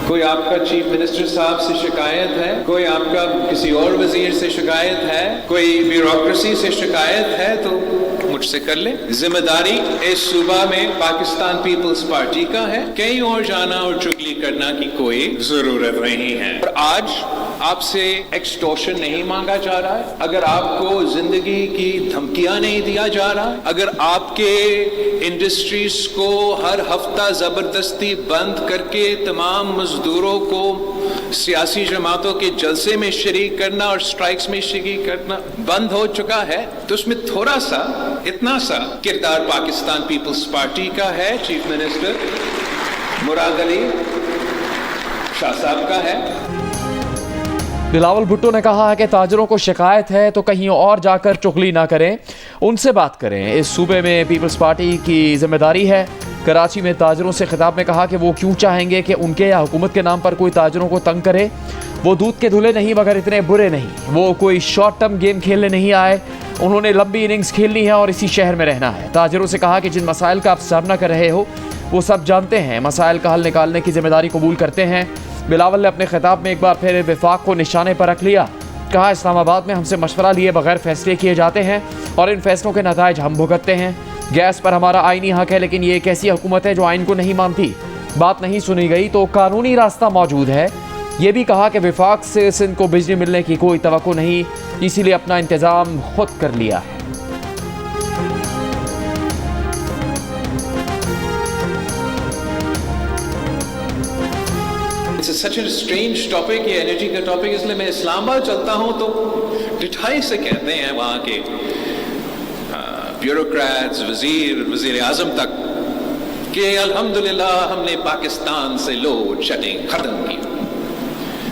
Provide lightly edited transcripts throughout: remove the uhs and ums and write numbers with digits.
कोई आपका chief minister साहब से शिकायत है, कोई आपका किसी और वजीर से शिकायत है, कोई ब्यूरोक्रेसी से शिकायत है तो मुझसे कर ले। जिम्मेदारी इस सूबा में पाकिस्तान पीपल्स पार्टी का है, कहीं और जाना और चुगली करना की कोई जरूरत नहीं है। और आज आपसे एक्सटॉर्शन नहीं मांगा जा रहा है, अगर आपको जिंदगी की धमकियां नहीं दिया जा रहा, अगर आपके इंडस्ट्रीज को हर हफ्ता जबरदस्ती बंद करके तमाम मजदूरों को सियासी जमातों के जलसे में शरीक करना और स्ट्राइक्स में शरीक करना बंद हो चुका है, तो उसमें थोड़ा सा इतना सा किरदार पाकिस्तान पीपल्स पार्टी का है, चीफ मिनिस्टर मुराद अली शाह साहब का है। बिलावल भुट्टो ने कहा है कि ताजरों को शिकायत है तो कहीं और जाकर चुगली ना करें, उनसे बात करें। इस सूबे में पीपल्स पार्टी की जिम्मेदारी है। कराची में ताजरों से खिताब में कहा कि वो क्यों चाहेंगे कि उनके या हुकूमत के नाम पर कोई ताजरों को तंग करे। वो दूध के धुले नहीं मगर इतने बुरे नहीं। वो कोई शॉर्ट टर्म गेम खेलने नहीं आए, उन्होंने लंबी इनिंग्स खेलनी है और इसी शहर में रहना है। ताजरों से कहा कि जिन मसाइल का आप सामना कर रहे हो वो सब जानते हैं, मसाइल का हल निकालने की जिम्मेदारी कबूल करते हैं। बिलावल ने अपने खिताब में एक बार फिर विफाक को निशाने पर रख लिया। कहा इस्लामाबाद में हमसे मशवरा लिए बगैर फैसले किए जाते हैं और इन फैसलों के नताइज हम भुगतते हैं। गैस पर हमारा आईनी हक है, लेकिन ये एक ऐसी हुकूमत है जो आइन को नहीं मानती। बात नहीं सुनी गई तो कानूनी रास्ता मौजूद है। ये भी कहा कि विफाक से सिंध को बिजली मिलने की कोई तवक्को नहीं, इसीलिए अपना इंतजाम खुद कर लिया है। सच ए स्ट्रेंज टॉपिक, ये एनर्जी का टॉपिक, इसलिए मैं इस्लामाबाद चलता हूं तो डिठाई से कहते हैं वहां के ब्यूरोक्रेट्स, वजीर आजम तक कि अल्हम्दुलिल्लाह हमने पाकिस्तान से लोड शेडिंग खत्म की।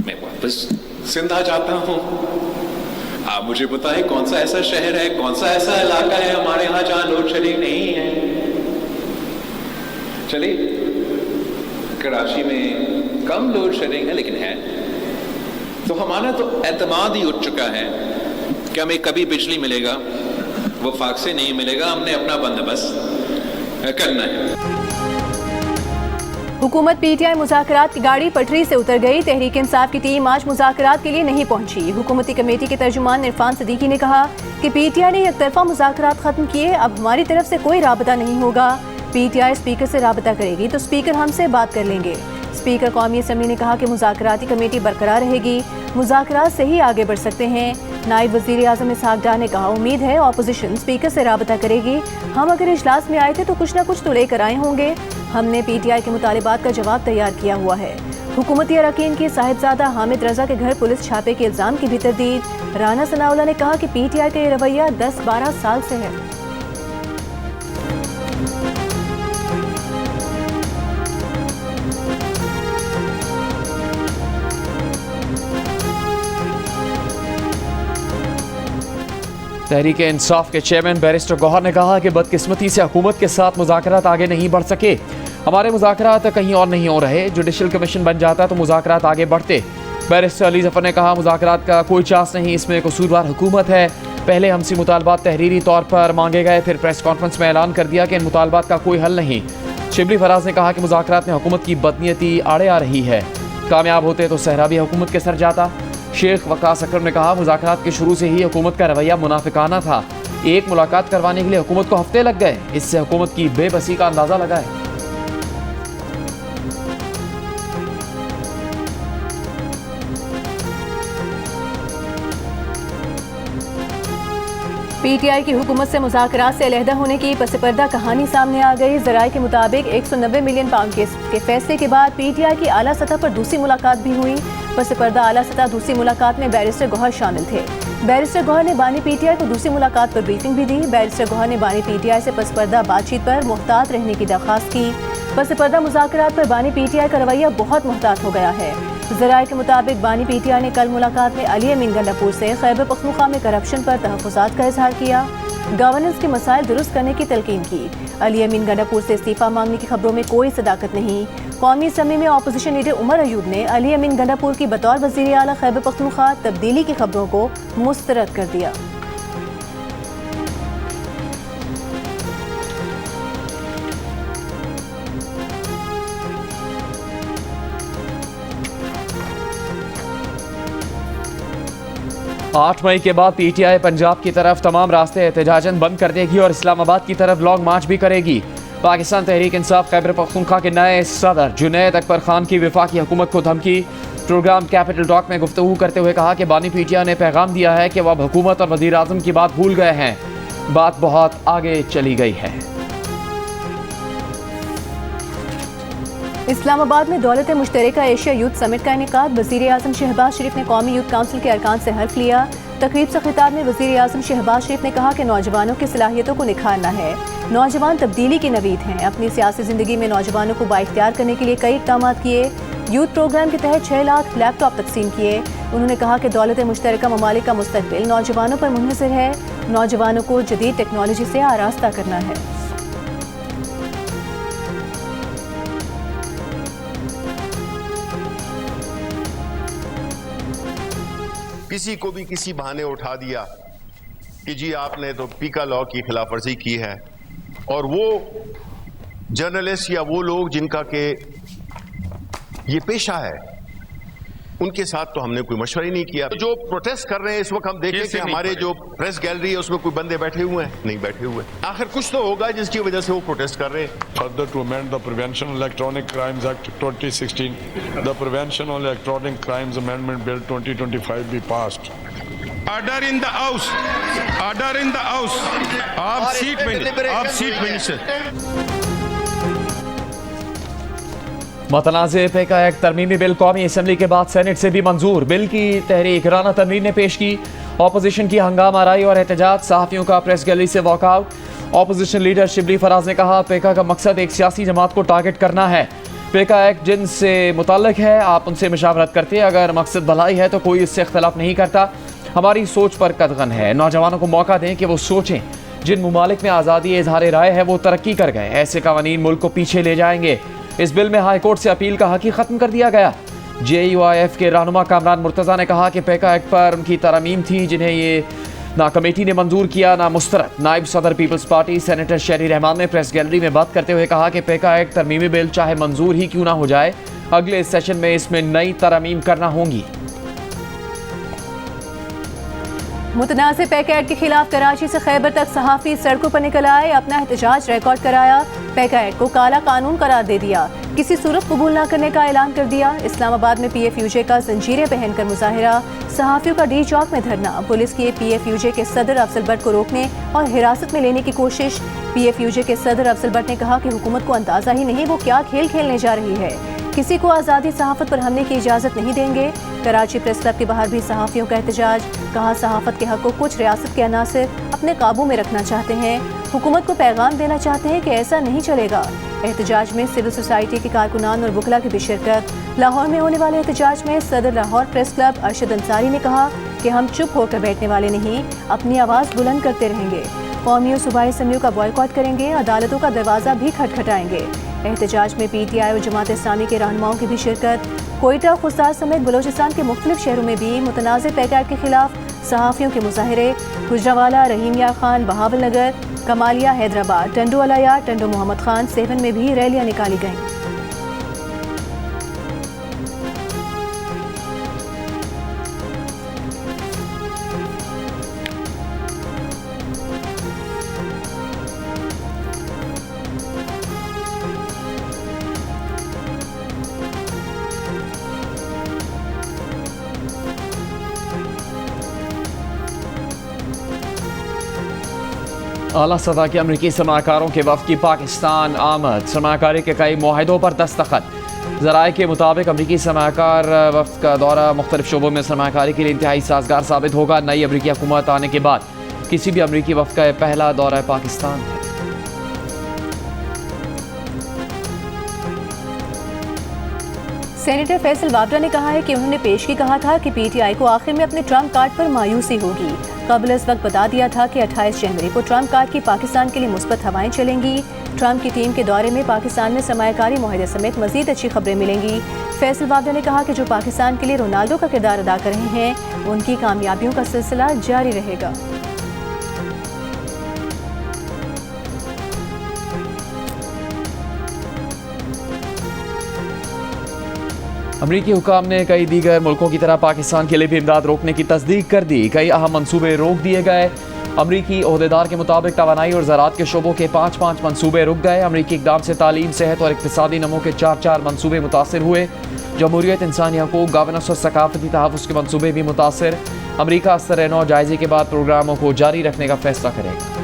मैं वापस सिंध आ जाता हूं, आप मुझे बताएं कौन सा ऐसा शहर है, कौन सा ऐसा इलाका है हमारे यहाँ जहां लोड शेडिंग नहीं है। चलिए कराची में कम लोड शेडिंग है लेकिन है, तो हमारा तो एतमाद ही उठ चुका है कि हमें कभी बिजली मिलेगा, वो फाक से नहीं मिलेगा, हमने अपना बंदोबस्त करना है। हुकूमत पीटीआई मुज़ाकरात की गाड़ी पटरी से उतर गई। तहरीक इंसाफ की टीम आज मुज़ाकरात के लिए नहीं पहुंची। हुकूमती कमेटी के तर्जुमान इरफान सदीकी ने कहा कि पीटीआई ने एक तरफा मुज़ाकरात खत्म किए, अब हमारी तरफ से कोई राबता नहीं होगा। पीटीआई स्पीकर से राबता करेगी तो स्पीकर हमसे बात कर लेंगे। स्पीकर कौमी असम्बली ने कहा कि मुज़ाकराती कमेटी बरकरार रहेगी, मुज़ाकरात से ही आगे बढ़ सकते हैं। नायब वज़ीर आज़म इसहाक डार ने कहा उम्मीद है ऑपोजिशन स्पीकर से राबता करेगी। हम अगर इजलास में आए थे तो कुछ ना कुछ तो लेकर आए होंगे। हमने पीटीआई के मुतालिबात का जवाब तैयार किया हुआ है। हुकूमती अरकान के साहिबजादा हामिद रजा के घर पुलिस छापे के इल्ज़ाम की भी तरदीद। राना सनाउल्लाह ने कहा कि पीटीआई का ये रवैया 10-12 साल से है। तहरीक इंसाफ के चेयरमैन बैरिस्टर गौहर ने कहा कि बदकिस्मती से हुकूमत के साथ मुज़ाकरात आगे नहीं बढ़ सके। हमारे मुज़ाकरात कहीं और नहीं हो रहे, जुडिशल कमीशन बन जाता तो मुज़ाकरात आगे बढ़ते। बैरिस्टर अली जफ़र ने कहा मुज़ाकरात का कोई चांस नहीं, इसमें कसूरवार हुकूमत है। पहले हमसे मुतालबात तहरीरी तौर पर मांगे गए, फिर प्रेस कॉन्फ्रेंस में ऐलान कर दिया कि इन मुतालबात का कोई हल नहीं। शिबली फराज ने कहा कि मुज़ाकरात में हुकूमत की बदनीयती आड़े आ रही है, कामयाब होते तो सहरा भी हुकूमत के सर जाता। शेख वकास अकरम ने कहा मुज़ाकरात के शुरू से ही हुकूमत का रवैया मुनाफिकाना था। एक मुलाकात करवाने के लिए हुकूमत को हफ्ते लग गए, इससे हुकूमत की बेबसी का अंदाज़ा लगाए। पीटीआई की हुकूमत से मुज़ाकरात से अलहदा होने की पसपर्दा कहानी सामने आ गई। ज़राए के मुताबिक 190 मिलियन पाउंड के फैसले के बाद पीटीआई की आला सतह पर दूसरी मुलाकात भी हुई। पसपर्दा आला सतह दूसरी मुलाकात में बैरिस्टर गौहर शामिल थे। बैरिस्टर गौहर ने बानी पीटीआई को दूसरी मुलाकात पर ब्रीफिंग भी दी। बैरिस्टर गौहर ने बानी पीटीआई से पसपर्दा बातचीत पर मुहतात रहने की दरख्वास्त की। पसपर्दा मुज़ाकरात पर बानी पीटीआई का रवैया बहुत मुहतात हो गया है। ज़राए के मुताबिक बानी पीटीआई ने कल मुलाकात में अली अमीन गंडापुर से खैबर पख्तूनख्वा में करप्शन पर तहफ़्फ़ुज़ात का इजहार किया, गवर्नेंस के मसाइल दुरुस्त करने की तलकीन की। अली अमीन गंडापुर से इस्तीफ़ा मांगने की खबरों में कोई सदाकत नहीं। कौमी असम्बली में अपोजिशन लीडर उमर अयूब ने अली अमीन गंडापुर की बतौर वज़ीर आला खैबर पख्तूनख्वा तब्दीली की खबरों को मुस्तरद कर दिया। 8 मई के बाद पीटीआई पंजाब की तरफ तमाम रास्ते एहतजाजन बंद कर देगी और इस्लामाबाद की तरफ लॉन्ग मार्च भी करेगी। पाकिस्तान तहरीक इंसाफ खैबर पख्तूनख्वा के नए सदर जुनैद अकबर खान की वफाकी हुकूमत को धमकी। प्रोग्राम कैपिटल टॉक में गुफ्तगू करते हुए कहा कि बानी पीटीआई ने पैगाम दिया है कि वह अब हुकूमत और वज़ीर आज़म की बात भूल गए हैं, बात बहुत आगे चली गई है। इस्लामाबाद में दौलत मुश्तरका एशिया यूथ समिट का इनेकाद। वज़ीर आज़म शहबाज शरीफ ने कौमी यूथ काउंसिल के अरकान से हल्फ लिया। तकरीब से खिताब में वज़ीर आज़म शहबाज शरीफ ने कहा कि नौजवानों की सलाहियतों को निखारना है। नौजवान तब्दीली की नवीद हैं। अपनी सियासी ज़िंदगी में नौजवानों को बाइख्तियार करने के लिए कई इक़दाम किए। यूथ प्रोग्राम के तहत 6 लाख लैपटॉप तकसीम किए। उन्होंने कहा कि दौलत मुश्तरका ममालिक का मुस्तक़बिल नौजवानों पर मुनहसर है। नौजवानों को जदीद टेक्नोलॉजी से आरास्ता करना है। किसी को भी किसी बहाने उठा दिया कि जी आपने तो पीका लॉ की खिलाफ वर्जी की है, और वो जर्नलिस्ट या वो लोग जिनका के ये पेशा है, उनके साथ तो हमने कोई मशवरा ही नहीं किया। जो प्रोटेस्ट कर रहे हैं इस वक्त हम देखें कि हमारे जो प्रेस गैलरी है उसमें कोई बंदे बैठे हुए हैं, नहीं बैठे हुए। आखिर कुछ तो होगा जिसकी वजह से वो प्रोटेस्ट कर रहे हैं। Further to amend the Prevention of Electronic Crimes Act 2016, the Prevention of Electronic Crimes Amendment Bill 2025 be passed. Order in the House. Order in the House. आप सीट मिनिस्टर। मतनाज़े पे का एक तरमीमी बिल कौमी असम्बली के बाद सेनेट से भी मंजूर। बिल की तहरीक राना तनवीर ने पेश की। अपोजिशन की हंगामा आराई और एहतजाज, सहाफ़ियों का प्रेस गैलरी से walkout. Opposition leader Shibli Faraz ने कहा पेका का मकसद एक सियासी जमात को टारगेट करना है। पेका एक्ट जिनसे मुताल्लिक है, आप उनसे मशावरत करते, अगर मकसद भलाई है तो कोई इससे इख्तलाफ नहीं करता। हमारी सोच पर कदगन है। नौजवानों को मौका दें कि वो सोचें। जिन मुमालिक में आज़ादी इजहार राय है वो तरक्की कर गए, ऐसे कवानीन मुल्क को पीछे ले जाएंगे। इस बिल में हाई कोर्ट से अपील का हक ही खत्म कर दिया गया। JUIF के रहनुमा कामरान मुर्तज़ा ने कहा कि पेका एक्ट पर उनकी तरमीम थी जिन्हें ये ना कमेटी ने मंजूर किया ना मुस्तरद। नायब सदर पीपल्स पार्टी सेनेटर शहरी रहमान ने प्रेस गैलरी में बात करते हुए कहा कि पेका एक्ट तरमीमी बिल चाहे मंजूर ही क्यों ना हो जाए, अगले सेशन में इसमें नई तरमीम करना होंगी। मुतनाज़े पैका एक्ट के खिलाफ कराची से खैबर तक सहाफ़ी सड़कों पर निकल आए, अपना एहतजाज रिकॉर्ड कराया। पैका एक्ट को काला कानून करार दे दिया, किसी सूरत कबूल न करने का ऐलान कर दिया। इस्लामाबाद में PFUJ का जंजीरें पहनकर मुजाहिरा, सहाफ़ियों का डी चौक में धरना। पुलिस की PFUJ के सदर अफजल भट्ट को रोकने और हिरासत में लेने की कोशिश। PFUJ के सदर अफजल भट्ट ने कहा कि हुकूमत को अंदाजा ही नहीं वो क्या खेल खेलने जा रही है, किसी को आज़ादी सहाफ़त पर हमले की इजाज़त नहीं देंगे। कराची प्रेस क्लब के बाहर भी सहाफ़ियों का एहतजाज, कहा सहाफ़त के हक़ को कुछ रियासत के अनासिर अपने काबू में रखना चाहते हैं, हुकूमत को पैगाम देना चाहते हैं कि ऐसा नहीं चलेगा। एहतजाज में सिविल सोसाइटी के कारकुनान और वकला की भी शिरकत। लाहौर में होने वाले एहतजाज में सदर लाहौर प्रेस क्लब अरशद अंसारी ने कहा कि हम चुप होकर बैठने वाले नहीं, अपनी आवाज़ बुलंद करते रहेंगे। कौमी और सूबाई असम्बलियों का बॉयकॉट करेंगे, अदालतों का दरवाज़ा भी खटखटाएंगे। एहतजाज में PTI और जमात इस्लामी के रहनुमाओं की भी शिरकत। कोयटा, खुस्तार समेत बलोचिस्तान के मुख्तलिफ शहरों में भी मुतनाज़े पैका एक्ट के खिलाफ सहाफ़ियों के मुजाहिरे। गुजरावाला, रहीम यार खान, बहावल नगर, कमालिया, हैदराबाद, टंडो अलाया, टंडो मोहम्मद खान, सेवन में भी रैलियां निकाली गईं। आला सतह के अमरीकी सरमाकारों के वफ़द की पाकिस्तान आमद, सरमाकारी के कई मुआहदों पर दस्तखत। ज़राए के मुताबिक अमरीकी सरमाकार वफ़द का दौरा मुख्तलिफ शोबों में सरमाकारी के लिए इंतहाई साजगार साबित होगा। नई अमरीकी हुकूमत आने के बाद किसी भी अमरीकी वफ़द का पहला दौरा पाकिस्तान है। सेनेटर फैसल वाबरा ने कहा है कि उन्होंने पेशगी कहा था कि PTI को आखिर में अपने ट्रम्प कार्ड पर मायूसी होगी। कबल इस वक्त बता दिया था कि 28 जनवरी को ट्रम्प कार्ड की पाकिस्तान के लिए मुस्बत हवाएं चलेंगी। ट्रम्प की टीम के दौरे में पाकिस्तान में सरमायाकारी मुआहदे समेत मजीद अच्छी खबरें मिलेंगी। फैसल वाबरा ने कहा कि जो पाकिस्तान के लिए रोनाल्डो का किरदार अदा कर रहे हैं, उनकी कामयाबियों का सिलसिला जारी रहेगा। अमरीकी हुकाम ने कई दीगर मुल्कों की तरह पाकिस्तान के लिए भी इमदाद रोकने की तस्दीक कर दी। कई अहम मंसूबे रोक दिए गए। अमरीकी ओहदेदार के मुताबिक तवानाई और ज़राअत के शोबों के 5 मंसूबे रुक गए। अमरीकी इक़दाम से तालीम, सेहत और इक़्तिसादी नमो के 4 मंसूबे मुतासिर हुए। जमहूरियत, इंसानी हकूक़, गवर्नेंस और सकाफती तहफ़्फ़ुज़ के मंसूबे भी मुतासिर। अमरीका अस्तर नौ जायजे के बाद प्रोग्रामों को जारी रखने का फैसला करेगा।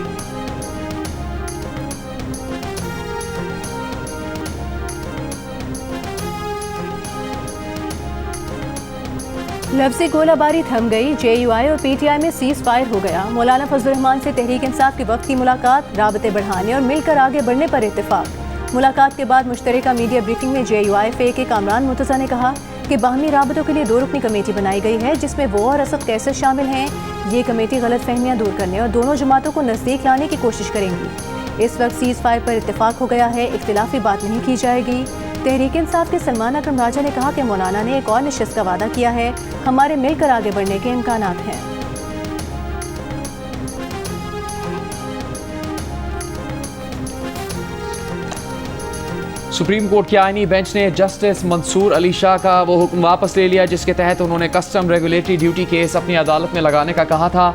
लफ्ज़ी गोलाबारी थम गई। JUI और PTI में सीज़ फायर हो गया। मौलाना फजलुर रहमान से तहरीक इंसाफ के वक्त की मुलाकात, राबते बढ़ाने और मिलकर आगे बढ़ने पर इत्तेफाक। मुलाकात के बाद मुश्तरका मीडिया ब्रीफिंग में JUI FA के कामरान मुर्तज़ा ने कहा कि बाहमी राबतों के लिए 2 रुकनी कमेटी बनाई गई है, जिसमें वो और असद कैसे शामिल हैं। ये कमेटी गलत फहमियाँ दूर करने और दोनों जमातों को नज़दीक लाने की कोशिश करेंगी। इस वक्त सीज़ फायर पर इत्तेफाक हो गया है, इख्तिलाफी बात नहीं की जाएगी। तहरीक इंसाफ के सलमान अकरम राजा ने कहा कि मौलाना ने एक और नशिस्त का वादा किया है। हमारे मिलकर आगे बढ़ने के इम्कानात हैं। सुप्रीम कोर्ट के आईनी बेंच ने जस्टिस मंसूर अली शाह का वो हुक्म वापस ले लिया जिसके तहत उन्होंने कस्टम रेगुलेटरी ड्यूटी केस अपनी अदालत में लगाने का कहा था।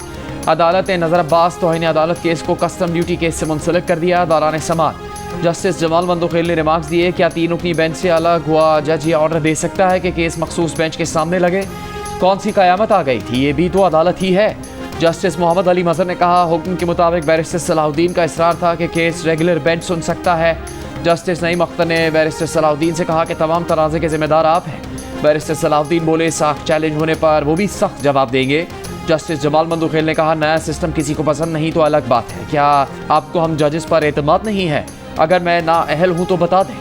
अदालत ने नजर अब्बास तौहीन अदालत केस को कस्टम ड्यूटी केस से मुंसलिक कर दिया। दौरान समाअत जस्टिस जमाल मंदोखेल ने रिमार्क्स दिए, क्या 3 रुकनी बेंच से अलग हुआ जज ये ऑर्डर दे सकता है कि केस मखसूस बेंच के सामने लगे? कौन सी कयामत आ गई थी, ये भी तो अदालत ही है। जस्टिस मोहम्मद अली मजहर ने कहा, हुक्म के मुताबिक बैरिस्टर सलाहुद्दीन का इसरार था कि केस रेगुलर बेंच सुन सकता है। जस्टिस नईम अख्तर ने बैरिस्टर सलाहुद्दीन से कहा कि तमाम तनाज़े के जिम्मेदार आप हैं। बैरिस्टर सलाहुद्दीन बोले, सख्त चैलेंज होने पर वो भी सख्त जवाब देंगे। जस्टिस जमाल मंदोखेल ने कहा, नया सिस्टम किसी को पसंद नहीं तो अलग बात है, क्या आपको हम जजेस पर एतमाद नहीं है? अगर मैं ना अहल हूं तो बता दें।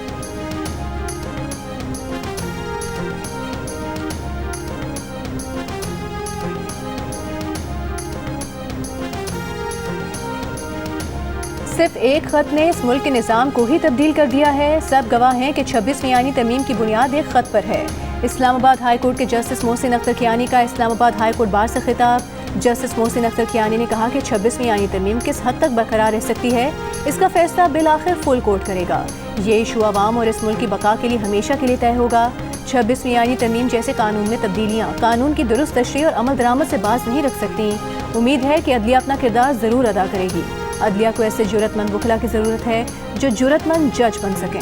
सिर्फ एक खत ने इस मुल्क के निज़ाम को ही तब्दील कर दिया है। सब गवाह हैं कि 26वीं आईनी तरमीम की बुनियाद एक खत पर है। इस्लामाबाद हाई कोर्ट के जस्टिस मोहसिन अख्तर कियानी का इस्लामाबाद हाई कोर्ट बार से खिताब। जस्टिस मोहसिन अख्तर कियानी ने कहा कि 26वीं आईनी तरमीम किस हद तक बरकरार रह सकती है, इसका फैसला बिल आखिर फुल कोर्ट करेगा। ये इशू अवाम और इस मुल्क की बका के लिए हमेशा के लिए तय होगा। 26वीं आईनी तरमीम जैसे कानून में तब्दीलियाँ कानून की दुरुस्त तशरीह और अमल दरामद से बाज नहीं रख सकती। उम्मीद है कि अदलिया अपना किरदार ज़रूर अदा करेगी। अदलिया को ऐसे जुर्रतमंद वकीला की ज़रूरत है जो जुर्रतमंद जज बन सकें।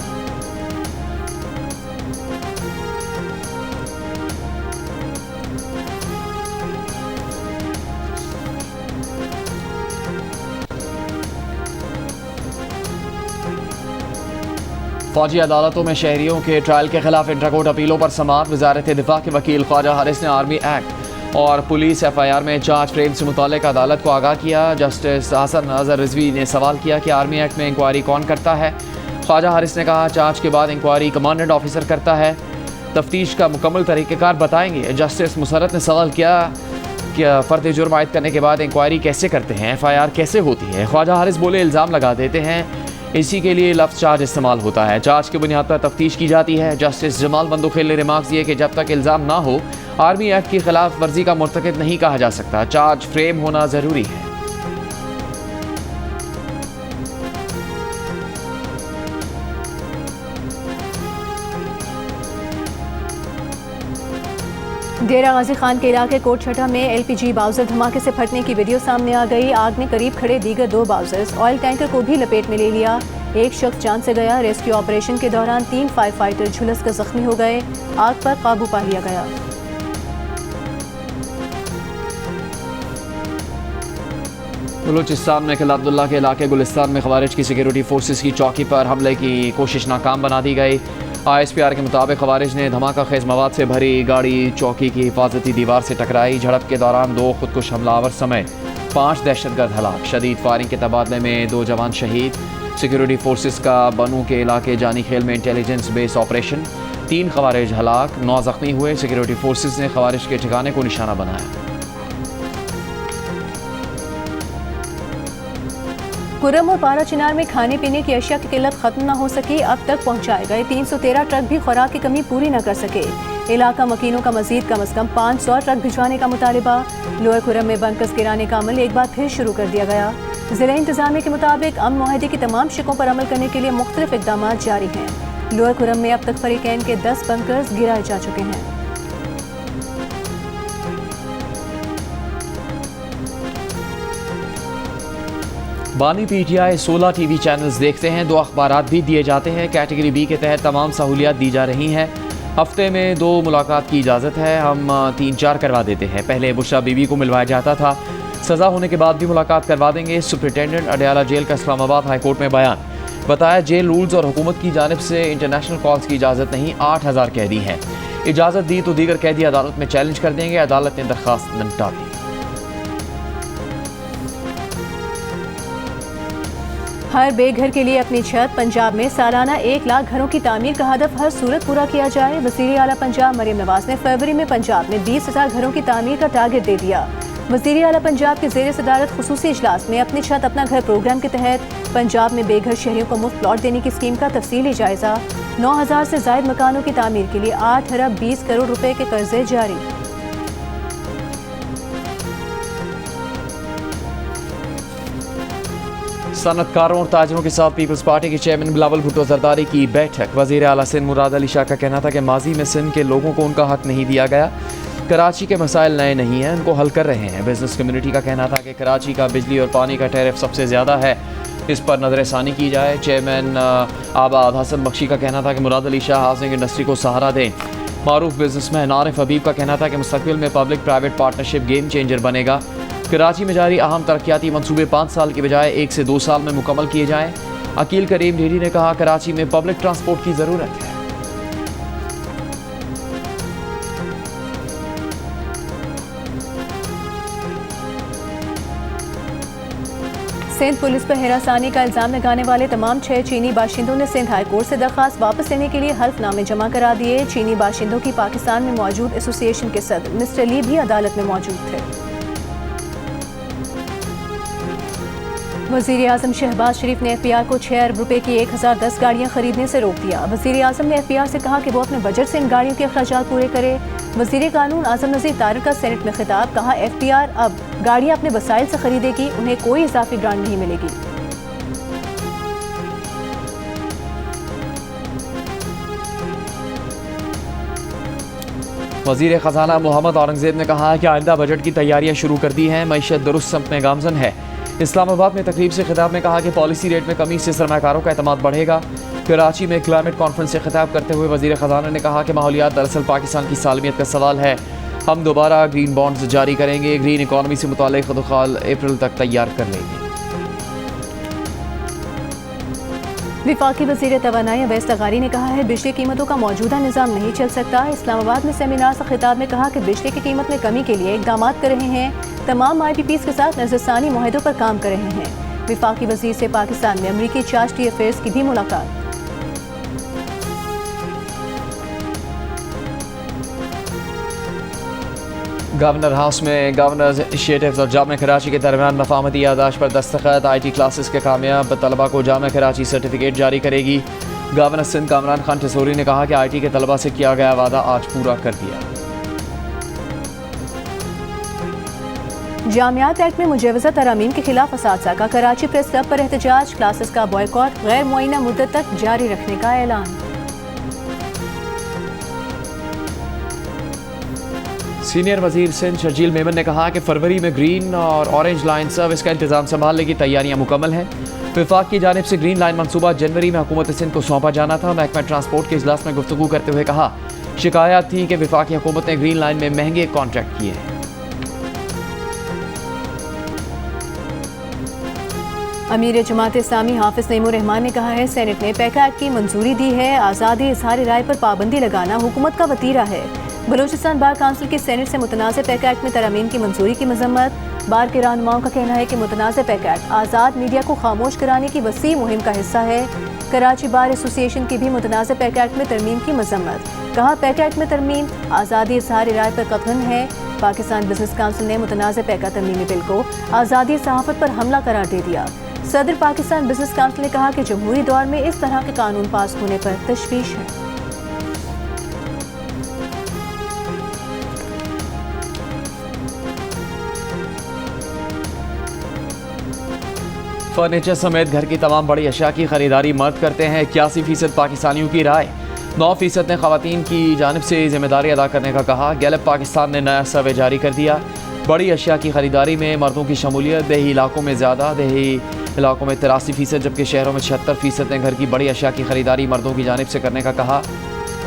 फौजी अदालतों में शहरियों के ट्रायल के खिलाफ इंट्राकोर्ट अपीलों पर समाअत। वजारत दिफा के वकील ख्वाजा हारिस ने आर्मी एक्ट और पुलिस FIR में चार्ज फ्रेम से मुतालिक अदालत को आगाह किया। जस्टिस हसन अजहर रिजवी ने सवाल किया कि आर्मी एक्ट में इंक्वायरी कौन करता है। ख्वाजा हारिस ने कहा, चार्ज के बाद इंक्वायरी कमांडेंट ऑफिसर करता है। तफ्तीश का मुकम्मल तरीक़ेकार बताएंगे। जस्टिस मुसरत ने सवाल किया कि फ़र्द जुर्म आयद करने के बाद इंक्वायरी कैसे करते हैं, FIR कैसे होती है? ख्वाजा हारिस बोले, इल्ज़ाम लगा देते हैं, इसी के लिए लफ्ज़ चार्ज इस्तेमाल होता है। चार्ज की बुनियाद पर तफ्तीश की जाती है। जस्टिस जमाल मंदोखेल ने रिमार्क्स दिए कि जब तक इल्ज़ाम ना हो आर्मी एक्ट की खिलाफ वर्जी का मुर्तकिब नहीं कहा जा सकता। चार्ज फ्रेम होना ज़रूरी है। डेरा गाजी खान के इलाके कोट छठा में LPG बाउजर धमाके से फटने की वीडियो सामने आ गई। आग ने करीब खड़े दीगर 2 बाउजर्स ऑयल टैंकर को भी लपेट में ले लिया। एक शख्स जान से गया। रेस्क्यू ऑपरेशन के दौरान 3 फायर फाइटर झुलस कर जख्मी हो गए। आग पर काबू पा लिया गया। बलूचिस्तान में कल अब्दुल्ला के इलाके गुलिस्तान में खवारिज की सिक्योरिटी फोर्सेस की चौकी पर हमले की कोशिश नाकाम बना दी गई। ISPR के मुताबिक खवारिज ने धमाका खेज मवाद से भरी गाड़ी चौकी की हिफाजती दीवार से टकराई। झड़प के दौरान 2 खुदकुश हमलावर समेत 5 दहशतगर्द हलाक। शदीद फायरिंग के तबादले में 2 जवान शहीद। सिक्योरिटी फोर्सेस का बनू के इलाके जानी खेल में इंटेलिजेंस बेस ऑपरेशन। 3 खवारिज हलाक, 9 जख्मी हुए। सिक्योरिटी फोर्सेस ने खवारिज के ठिकाने को निशाना बनाया। खुर्रम और पारा चिनार में खाने पीने की अशिया की किल्लत खत्म न हो सकी। अब तक पहुंचाए गए 313 ट्रक भी खुराक की कमी पूरी न कर सके। इलाका मकीनों का मजीद कम अज कम 500 ट्रक भिजवाने का मुतालिबा। लोअर खुर्रम में बंकस गिराने का अमल एक बार फिर शुरू कर दिया गया। जिला इंतजामिया के मुताबिक अमन मुआहदे की तमाम शिकों पर अमल करने के लिए मुख्तलिफ इकदाम जारी हैं। लोअर खुरम में अब तक फरीकैन के 10 बंकर्स गिराए जा चुके हैं। बानी पीटीआई 16 टीवी चैनल्स देखते हैं, 2 अखबारात भी दिए जाते हैं। कैटेगरी बी के तहत तमाम सहूलियात दी जा रही हैं। हफ्ते में 2 मुलाकात की इजाज़त है, हम 3-4 करवा देते हैं। पहले बुशरा बीबी को मिलवाया जाता था, सज़ा होने के बाद भी मुलाकात करवा देंगे। सुपरिटेंडेंट अडयाला जेल का इस्लामाबाद हाई कोर्ट में बयान। बताया जेल रूल्स और हुकूमत की जानिब से इंटरनेशनल कॉल्स की इजाज़त नहीं, 8000 कैदी हैं। इजाज़त दी तो दीगर कैदी अदालत में चैलेंज कर देंगे। अदालत ने दरख्वास्त निपटा दी। हर बेघर के लिए अपनी छत। पंजाब में सालाना 1 लाख घरों की तामीर का हदफ हर सूरत पूरा किया जाए। वज़ीर आला पंजाब मरियम नवाज ने फरवरी में पंजाब में 20,000 घरों की तामीर का टारगेट दे दिया। वज़ीर आला पंजाब के ज़ेर सदारत खुसूसी इजलास में अपनी छत अपना घर प्रोग्राम के तहत पंजाब में बेघर शहरियों को मुफ्त प्लॉट देने की स्कीम का तफसीली जायजा। 9,000 से ज़ायद मकानों की तामीर के लिए 8 अरब 20 करोड़ रुपए के कर्जे जारी। सनतकारों और ताजरों के साथ पीपल्स पार्टी के चेयरमैन बिलावल भुट्टो जरदारी की बैठक। वज़ीर आला सिंध मुराद अली शाह का कहना था कि माजी में सिंध के लोगों को उनका हक नहीं दिया गया। कराची के मसाइल नए नहीं हैं, उनको हल कर रहे हैं। बिजनेस कम्युनिटी का कहना था कि कराची का बिजली और पानी का टैरिफ सबसे ज़्यादा है, इस पर नज़रसानी की जाए। चेयरमैन आबाद हसन बख्शी का कहना था कि मुराद अली शाह हाउसिंग इंडस्ट्री को सहारा दें। मारूफ बिजनेसमैन आरिफ हबीब का कहना था कि मुस्तकबिल में public private partnership game changer बनेगा। कराची में जारी अहम तरक्याती मंसूबे 5 साल की बजाय 1 से 2 साल में मुकम्मल किए जाएँ। अकील करीम ढेरी ने कहा कराची में पब्लिक ट्रांसपोर्ट की ज़रूरत है। सिंध पुलिस पर हिरासानी का इल्जाम लगाने वाले तमाम 6 चीनी बाशिंदों ने सिंध हाई कोर्ट से दरख्वास्त वापस लेने के लिए हल्फनामे जमा करा दिए। चीनी बाशिंदों की पाकिस्तान में मौजूद एसोसिएशन के सदर मिस्टर ली भी अदालत में मौजूद थे। वज़ीर आज़म शहबाज शरीफ ने एफपीआर को 6 अरब रुपए की 1010 गाड़ियां खरीदने से रोक दिया। वज़ीर आज़म ने एफपीआर से कहा कि वो अपने बजट से इन गाड़ियों के अखराजात पूरे करे। वज़ीर कानून आज़म नज़ीर तारिक का सेनेट में खिताब। कहा एफपीआर अब गाड़ियां अपने वसाइल से खरीदेगी, उन्हें कोई इजाफी ग्रांट नहीं मिलेगी। वज़ीर ख़जाना मोहम्मद औरंगज़ेब ने कहा है कि आइंदा बजट की तैयारियां शुरू कर दी हैं। मईशत दुरुस्त समत में गामजन है। इस्लामाबाद में तकरीब से खिताब में कहा कि पॉलिसी रेट में कमी से सरमाकारों का एतमाद बढ़ेगा। कराची में क्लाइमेट कॉन्फ्रेंस से खिताब करते हुए वज़ीर ख़जाना ने कहा कि माहौलियात दरअसल पाकिस्तान की सालमियत का सवाल है। हम दोबारा ग्रीन बॉन्ड्स जारी करेंगे। ग्रीन इकॉनमी से मुताल्लिक़ खुदखाल अप्रैल तक तैयार कर लेंगे। वफाकी वज़ीर तवानाई अवैस लगारी ने कहा है बिजली कीमतों का मौजूदा निज़ाम नहीं चल सकता। इस्लामाबाद में सेमिनार से खिताब में कहा कि बिजली की कीमत में कमी के लिए इक़दाम कर रहे हैं। तमाम IPPs के साथ नज़रसानी मुआहदों पर काम कर रहे हैं। वफाकी वज़ीर से पाकिस्तान में अमरीकी चार्टी अफेयर्स की भी मुलाकात। गवर्नर हाउस में गवर्नर्स इनिशिएटिव्स और जामा कराची के दरमियान मफाहमती यादाश्त पर दस्तखत। IT क्लासेस के कामयाब तलबा को जामा कराची सर्टिफिकेट जारी करेगी। गवर्नर सिंध कामरान खान टिसोरी ने कहा कि IT के तलबा से किया गया वादा आज पूरा कर दिया। जामियात एक्ट में मुजवज़ा तरामीम के खिलाफ असातिज़ा का कराची प्रेस क्लब पर एहतजाज। क्लासेस का बॉयकॉट गैर मुअय्यना मुद्दत तक जारी रखने का ऐलान। सीनियर वजीर सिंध शर्जील मेमन ने कहा कि फरवरी में ग्रीन और ऑरेंज लाइन सर्विस का इंतजाम संभालने की तैयारियां मुकम्मल हैं। वफाक की जानिब से ग्रीन लाइन मनसूबा जनवरी में हुकूमत सिंध को सौंपा जाना था। महकमा ट्रांसपोर्ट के इजलास में गुफ्तगू करते हुए कहा शिकायत थी कि वफाकी हुकूमत ने ग्रीन लाइन में महंगे कॉन्ट्रैक्ट किए हैं। अमीर जमात इस्लामी हाफिज नईमुर रहमान ने कहा है सेनेट ने पैका एक्ट की मंजूरी दी है। आज़ादी इजहार राय पर पाबंदी लगाना हुकूमत का वतीरा है। बलूचिस्तान बार काउंसिल की सेनेट से मुतनाज़ पैका एक्ट में तरमीम की मंजूरी की मजम्मत। बार के रहनुमाओं का कहना है कि मुतनाज़ पैका एक्ट आज़ाद मीडिया को खामोश कराने की वसी मुहिम का हिस्सा है। कराची बार एसोसिएशन की भी मुतनाज़ पैका एक्ट में तरमीम की मजम्मत। कहा पैका एक्ट में तरमीम आज़ादी इजहार राय पर कतन है। पाकिस्तान बिजनेस काउंसिल ने मुतनाज़ पैका तरमीमी बिल को आज़ादी सहाफ़त पर हमला करार दे दिया। सदर पाकिस्तान बिजनेस काउंसिल ने कहा कि जमहूरी दौर में इस तरह के कानून पास होने पर तशवीश है। फर्नीचर समेत घर की तमाम बड़ी अशिया की खरीदारी मर्द करते हैं। 81% पाकिस्तानियों की राय। 9% ने खवातीन की जानिब से जिम्मेदारी अदा करने का कहा। गैलप पाकिस्तान ने नया सर्वे जारी कर दिया। बड़ी अशिया की खरीदारी में मर्दों की शमूलियत। देही इलाकों में ज़्यादा, देही इलाकों में 83%, जबकि शहरों में 76% ने घर की बड़ी अशिया की खरीदारी मर्दों की जानिब से करने का कहा।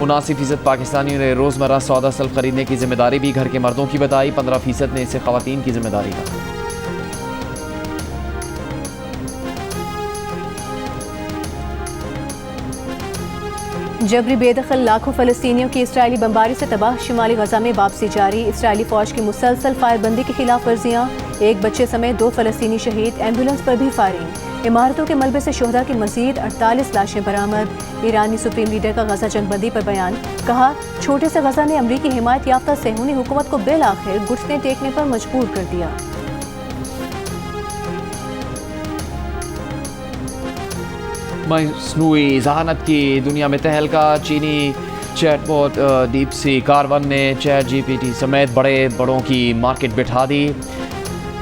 79% पाकिस्तानियों ने रोज़मर्रा सौदा सल्फ खरीदने की जिम्मेदारी भी घर के मर्दों की बताई। 15% ने इसे खवातीन की जिम्मेदारी कहा। जबरी बेदखल लाखों फ़लस्तीनियों की इसराइली बमबारी से तबाह शुमाली गजा में वापसी जारी। इसराइली फ़ौज की मुसलसल फायरबंदी की खिलाफ वर्जियाँ। 1 बच्चे समेत 2 फ़लस्तीनी शहीद। एम्बुलेंस पर भी फायरिंग। इमारतों के मलबे से शोहदा की मज़ीद 48 लाशें बरामद। ईरानी सुप्रीम लीडर का गजा जंगबंदी पर बयान। कहा, छोटे से गजा ने अमरीकी हिमायत याफ्ता सेहूनी हुकूमत को बिल आखिर घुटने टेकने पर मजबूर कर दिया। मसनूई ज़हानत की दुनिया में तहलका। चीनी चैटबॉट डीप सी कार1 ने चैट जीपीटी समेत बड़ों की मार्केट बिठा दी।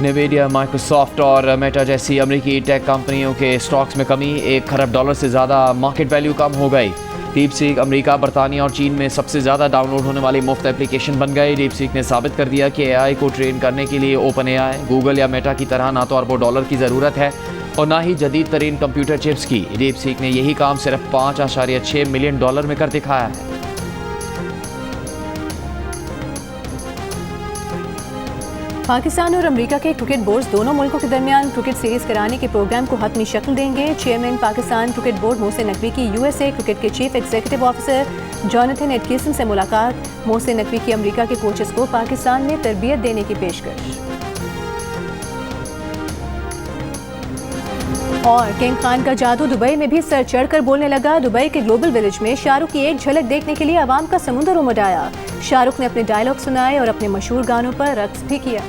नेविडिया, माइक्रोसॉफ्ट और मेटा जैसी अमेरिकी टेक कंपनियों के स्टॉक्स में कमी। $1 खरब से ज़्यादा मार्केट वैल्यू कम हो गई। डीपसीक अमेरिका, बरतानिया और चीन में सबसे ज़्यादा डाउनलोड होने वाली मुफ्त एप्लीकेशन बन गई। डीपसीक ने साबित कर दिया कि AI को ट्रेन करने के लिए ओपन AI, गूगल या मेटा की तरह ना तो अरबों डॉलर की ज़रूरत है और ना ही जदीद तरीन कंप्यूटर चिप्स की। डीपसीक ने यही काम सिर्फ $5.6 मिलियन में कर दिखाया है। पाकिस्तान और अमेरिका के क्रिकेट बोर्ड्स दोनों मुल्कों के दरमियान क्रिकेट सीरीज कराने के प्रोग्राम को हतमी शक्ल देंगे। Chairman Pakistan cricket board Mohsin Naqvi की USA क्रिकेट के chief executive officer Jonathan Atkinson से मुलाकात। मोहसिन नकवी की अमेरिका के कोचेस को पाकिस्तान में तरबियत देने की पेशकश। और किंग खान का जादू दुबई में भी सर चढ़कर बोलने लगा। दुबई के ग्लोबल विलेज में शाहरुख की एक झलक देखने के लिए आवाम का समुंदर उमड़ आया। शाहरुख ने अपने डायलॉग सुनाए और अपने मशहूर गानों पर रक्स भी किया।